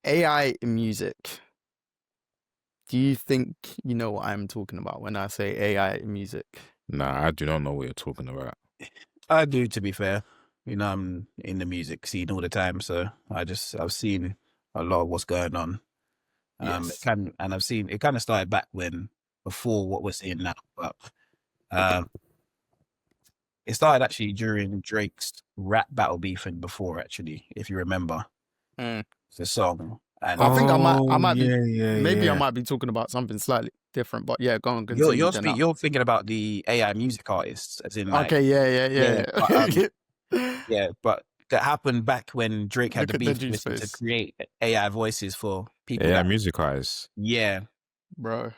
AI in music. Do you think you know what I'm talking about when I say AI in music? Nah, I do not know what you're talking about. I do, to be fair. I'm in the music scene all the time, so I've seen a lot of what's going on. Yes. And I've seen it kind of started back before what we're seeing now, but um, it started actually during Drake's rap battle beefing before, actually, if you remember Mm. the song. And I think I Oh, might be, maybe I yeah. might be talking about something slightly different, but yeah, go on, continue. Then you're thinking about the AI music artists, as in like okay, yeah, yeah, but yeah. yeah, but that happened back when Drake had Look the at the beef juice with to face, create AI voices for people Yeah, that music artists. yeah. bro.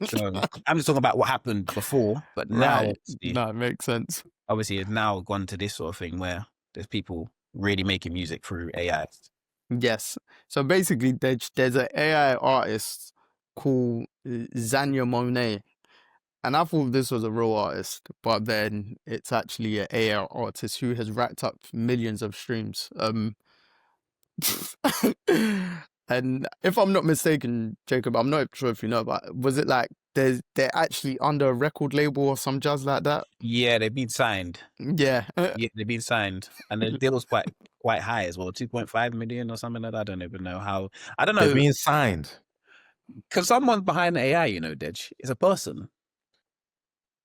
So I'm just talking about what happened before, but now Right. No, it makes sense. obviously it's now gone to this sort of thing where there's people really making music through AI. Yes. So basically, there's an AI artist called Zanya Monet. And I thought this was a real artist, but then it's actually an AI artist who has racked up millions of streams. And if I'm not mistaken, Jacob, I'm not sure if you know, but was it like they're actually under a record label or some jazz like that? Yeah, they've been signed. Yeah. Yeah, they've been signed, and the deal was quite high as well, 2.5 million or something like that. I don't even know how. I don't They're know, being signed. because someone behind the AI, Dej, is a person.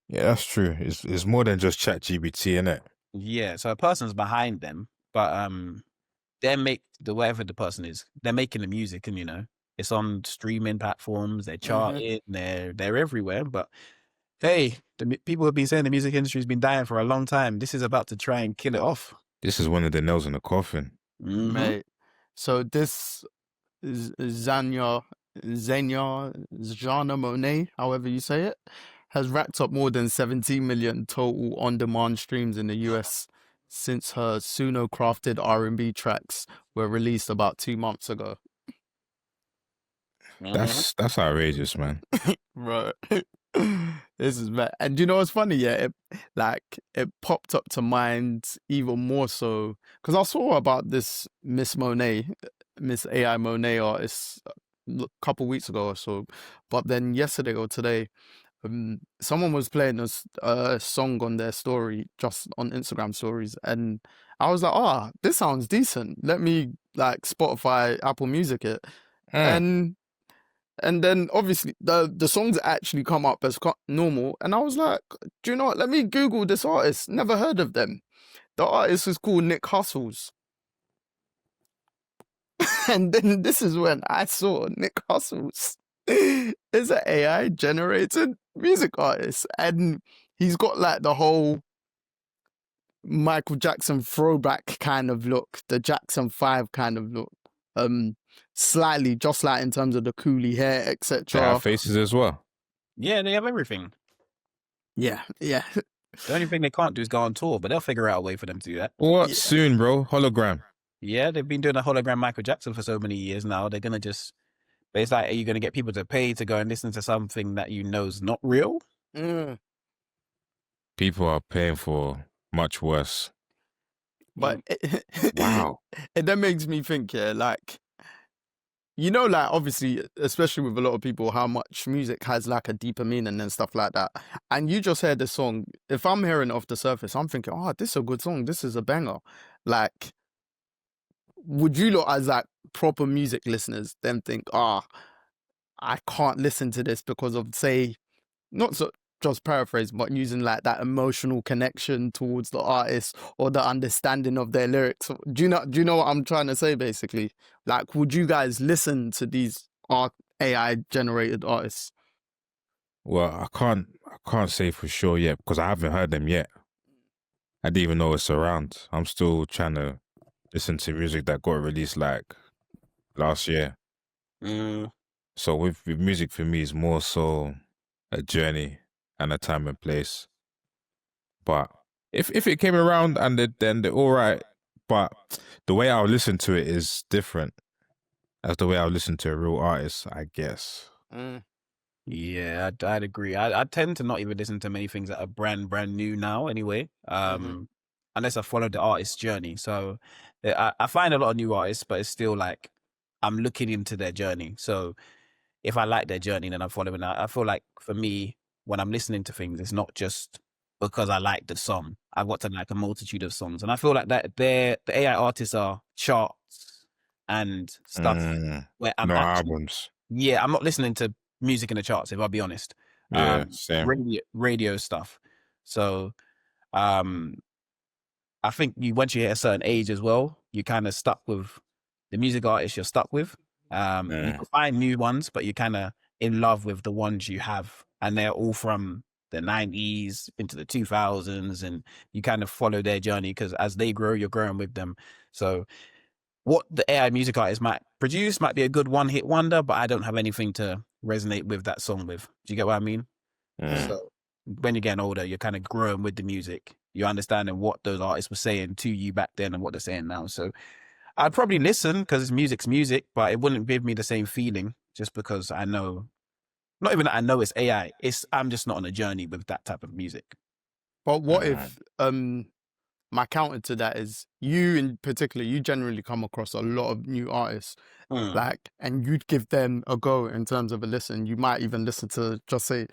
Yeah, that's true. It's more than just ChatGPT, innit? Yeah, so a person's behind them, but whatever the person is, they're making the music, and it's on streaming platforms. They're Mhm. charting, they're everywhere. But hey, people have been saying the music industry's been dying for a long time. This is about to try and kill it off. This is one of the nails in the coffin. Mm-hmm. Mate. So this Zanya Monet, however you say it, has racked up more than 17 million total on-demand streams in the US since her Suno-crafted R&B tracks were released about 2 months ago. That's outrageous, man. Right. This is bad. And do you know what's funny? Yeah, it popped up to mind even more so because I saw about this Miss AI Monet artist a couple weeks ago or so. But then yesterday or today, someone was playing a song on their story, just on Instagram stories, and I was like, this sounds decent. Let me like Spotify, Apple Music it, and then obviously the songs actually come up as normal, and I was like, do you know what? Let me Google this artist. Never heard of them. The artist is called Nick Hustles. And then this is when I saw Nick Hustles is an AI generated music artist, and he's got like the whole Michael Jackson throwback kind of look, the Jackson 5 kind of look. Slightly just like in terms of the coolie hair, They etc. have faces as well. Yeah, they have everything. Yeah. The only thing they can't do is go on tour, but they'll figure out a way for them to do that. What? Yeah. Soon, bro. Hologram. Yeah, they've been doing a hologram Michael Jackson for so many years now. They're gonna just. But it's like, are you gonna get people to pay to go and listen to something that is not real? Mm. People are paying for much worse. But Wow. it then makes me think, yeah, like, like obviously, especially with a lot of people, how much music has like a deeper meaning and stuff like that. And you just heard the song. If I'm hearing it off the surface, I'm thinking, this is a good song. This is a banger. Like, would you lot as like proper music listeners then think, I can't listen to this because of, say, not so just paraphrase, but using like that emotional connection towards the artist or the understanding of their lyrics. Do you know what I'm trying to say? Basically, like, would you guys listen to these AI generated artists? Well, I can't say for sure yet because I haven't heard them yet. I didn't even know it's around. I'm still trying to listen to music that got released like last year. So with music for me is more so a journey and a time and place. But if it came around and then they're all right, but the way I'll listen to it is different as the way I'll listen to a real artist, I guess. Yeah, I'd agree. I tend to not even listen to many things that are brand new now anyway, unless I follow the artist's journey. So I find a lot of new artists, but it's still like I'm looking into their journey. So if I like their journey, then I'm following that. I feel like for me, when I'm listening to things, it's not just because I like the song. I've got to like a multitude of songs. And I feel like that the AI artists are charts and stuff where I'm No actually, albums. yeah, I'm not listening to music in the charts, if I'll be honest. Yeah, same. Radio stuff. So um I think once you hit a certain age as well, you kind of stuck with the music artists you're stuck with. You can find new ones, but you're kind of in love with the ones you have, and they're all from the 90s into the 2000s, and you kind of follow their journey because as they grow, you're growing with them. So what the AI music artist might produce might be a good one-hit wonder, but I don't have anything to resonate with that song with. Do you get what I mean? So when you're getting older, you're kind of growing with the music. You're understanding what those artists were saying to you back then and what they're saying now. So I'd probably listen because music's music, but it wouldn't give me the same feeling just because I know, not even that I know it's AI. I'm just not on a journey with that type of music. But what if my counter to that is you in particular, you generally come across a lot of new artists, like, and you'd give them a go in terms of a listen. You might even listen to, just say,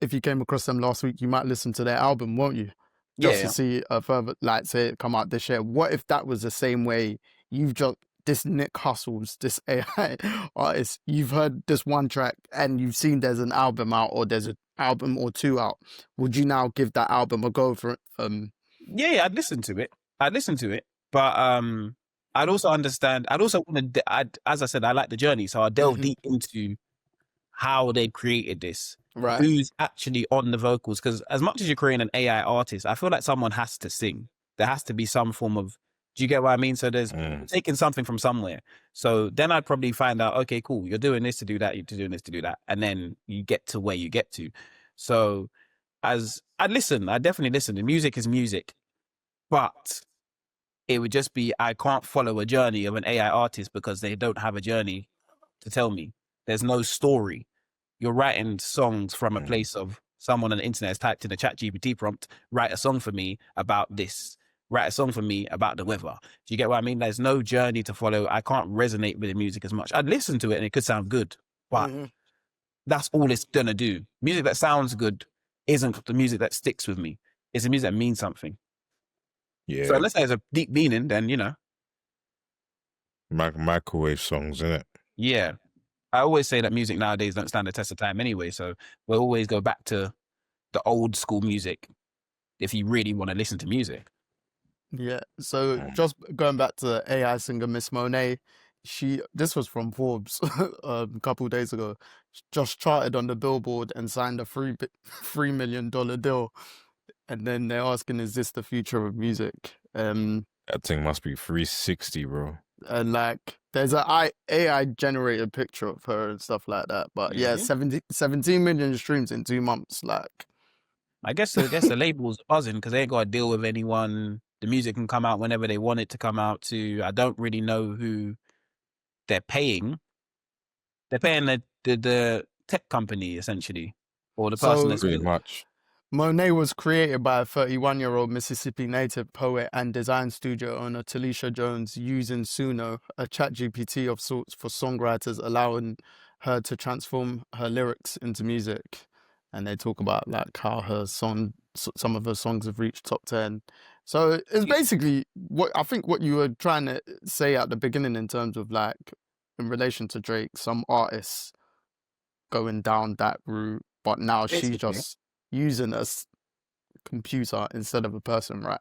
if you came across them last week, you might listen to their album, won't you? Just to see a further, like, say it come out this year. What if that was the same way you've just, this Nick Hustles, this AI artist, you've heard this one track and you've seen there's an album out or there's an album or two out. Would you now give that album a go for Yeah, I'd listen to it. But I'd also understand. I'd also want to. As I said, I like the journey, so I'll delve deep into how they created this, right? who's actually on the vocals. Because as much as you're creating an AI artist, I feel like someone has to sing. There has to be some form of. Do you get what I mean? So there's taking something from somewhere. So then I'd probably find out. Okay, cool. You're doing this to do that. You're doing this to do that, and then you get to where you get to. So as I definitely listen. The music is music, but it would just be I can't follow a journey of an AI artist because they don't have a journey to tell me. There's no story. You're writing songs from a place of someone on the internet has typed in a chat GPT prompt, write a song for me about this, write a song for me about the weather. Do you get what I mean? There's no journey to follow. I can't resonate with the music as much. I'd listen to it and it could sound good, but that's all it's going to do. Music that sounds good isn't the music that sticks with me. It's the music that means something. Yeah. So unless there's a deep meaning, then, you know. Microwave songs, innit? Yeah. I always say that music nowadays don't stand the test of time anyway. So we'll always go back to the old school music if you really want to listen to music. Yeah. So just going back to the AI singer Miss Monet, this was from Forbes a couple of days ago. Just charted on the Billboard and signed a $3 million deal. And then they're asking, is this the future of music? That thing must be 360, bro. And like, there's a AI generated picture of her and stuff like that. But yeah, 17 million streams in 2 months. Like, I guess the label's buzzing because they ain't got to deal with anyone. The music can come out whenever they want it to come out to. I don't really know who they're paying. They're paying the tech company essentially, or the person that's pretty much. Monet was created by a 31-year-old Mississippi native poet and design studio owner Talisha Jones using Suno, a chat GPT of sorts for songwriters, allowing her to transform her lyrics into music. And they talk about like how some of her songs have reached top 10. So it's basically what you were trying to say at the beginning in terms of like, in relation to Drake, some artists going down that route, but now she's just using a computer instead of a person, right?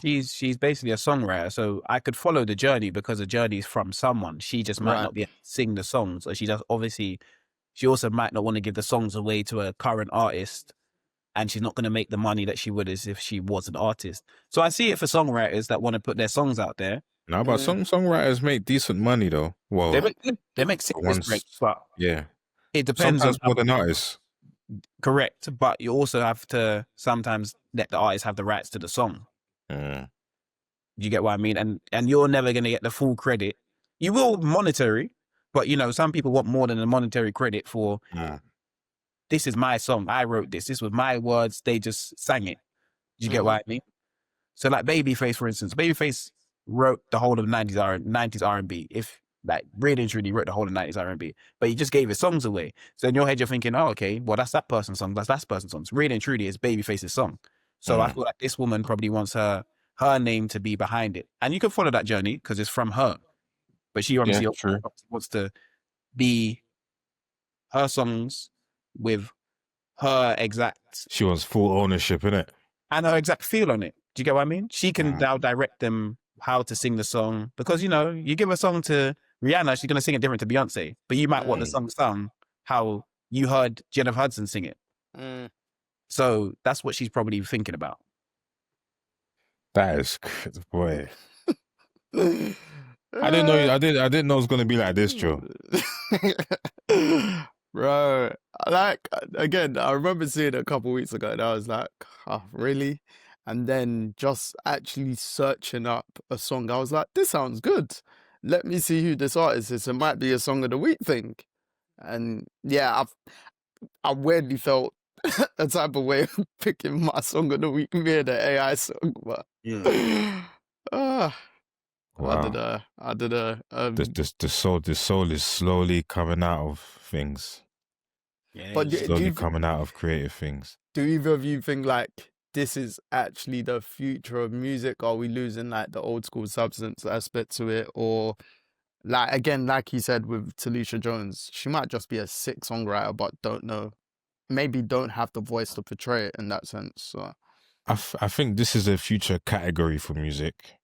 She's basically a songwriter, so I could follow the journey because the journey is from someone. She just might not be able to sing the songs, or she also might not want to give the songs away to a current artist, and she's not going to make the money that she would as if she was an artist. So I see it for songwriters that want to put their songs out there. No, but songwriters make decent money though. Well, they make serious breaks, but it depends sometimes on more than artists. Correct, but you also have to sometimes let the artist have the rights to the song. You get what I mean? And you're never going to get the full credit. You will monetary, but you know, some people want more than a monetary credit for this is my song. I wrote this. This was my words. They just sang it. You get what I mean? So like Babyface, for instance, Babyface wrote the whole of 90s R&B. If like really and truly wrote the whole of 90s R&B, but he just gave his songs away. So in your head, you're thinking, oh, okay, well, that's that person's song. That's that person's songs. Really and truly, it's Babyface's song. So I feel like this woman probably wants her name to be behind it. And you can follow that journey because it's from her. But she obviously true. wants to be her songs with her exact... She wants full ownership in it. And her exact feel on it. Do you get what I mean? She can now direct them how to sing the song. Because, you know, you give a song to Rihanna, she's going to sing it different to Beyonce. But you might want the song sound how you heard Jennifer Hudson sing it. So that's what she's probably thinking about. That is, boy. I didn't know. I didn't know it was gonna be like this, Joe. Bro, like, again, I remember seeing it a couple of weeks ago, and I was like, "Oh, really?" And then just actually searching up a song, I was like, "This sounds good. Let me see who this artist is. It might be a song of the week thing." And yeah, I weirdly felt a type of way of picking my song of the week via the AI song, but Wow. I did a The soul is slowly coming out of things. Yeah, but Slowly coming out of creative things. do either of you think like this is actually the future of music? Are we losing like the old school substance aspect to it? Or like, again, like you said with Talisha Jones, she might just be a sick songwriter, but maybe don't have the voice to portray it in that sense. So I think this is a future category for music,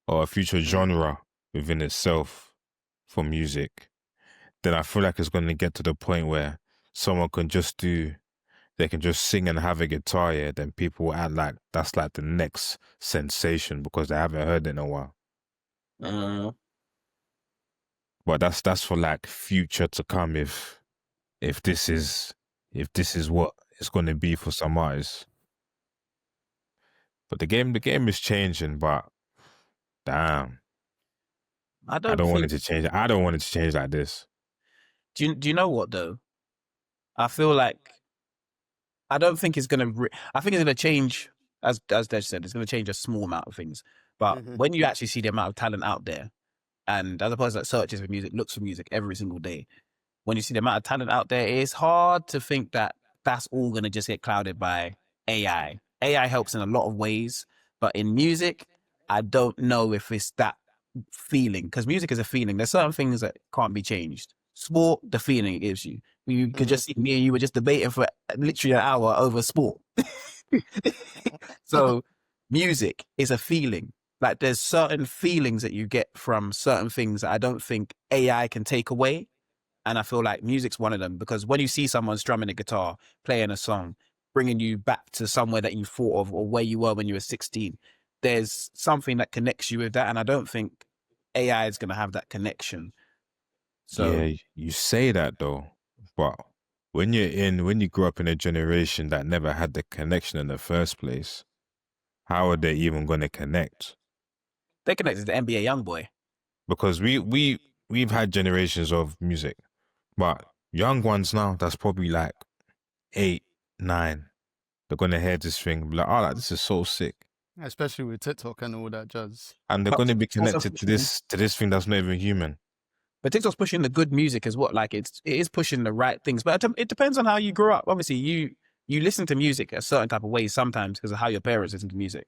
or a future genre within itself for music. Then I feel like it's going to get to the point where someone can just they can just sing and have a guitar, yeah, then people will act like that's like the next sensation because they haven't heard it in a while. But that's for like future to come if this is what it's going to be for some artists. But the game is changing, but damn. I don't want it to change. I don't want it to change like this. Do you know what though? I feel like I don't think it's gonna. I think it's gonna change, as Dej said, it's gonna change a small amount of things. But when you actually see the amount of talent out there, and as a person that searches for music, looks for music every single day, when you see the amount of talent out there, it's hard to think that that's all gonna just get clouded by AI. AI helps in a lot of ways, but in music, I don't know if it's that feeling, because music is a feeling. There's certain things that can't be changed. Sport, the feeling it gives you. You could just see me and you were just debating for literally an hour over sport. So music is a feeling. Like there's certain feelings that you get from certain things that I don't think AI can take away. And I feel like music's one of them, because when you see someone strumming a guitar, playing a song, bringing you back to somewhere that you thought of or where you were when you were 16, there's something that connects you with that. And I don't think AI is going to have that connection. So yeah, you say that though, but when you grew up in a generation that never had the connection in the first place, how are they even going to connect? They connected to NBA YoungBoy. Because we've had generations of music, but young ones now, that's probably like 8, 9. They're going to hear this thing, be like, oh, like, this is so sick. especially with TikTok and all that jazz. And they're going to be connected to this thing that's not even human. But TikTok's pushing the good music as well. Like it is pushing the right things. But it depends on how you grew up. Obviously, you listen to music a certain type of way sometimes because of how your parents listen to music.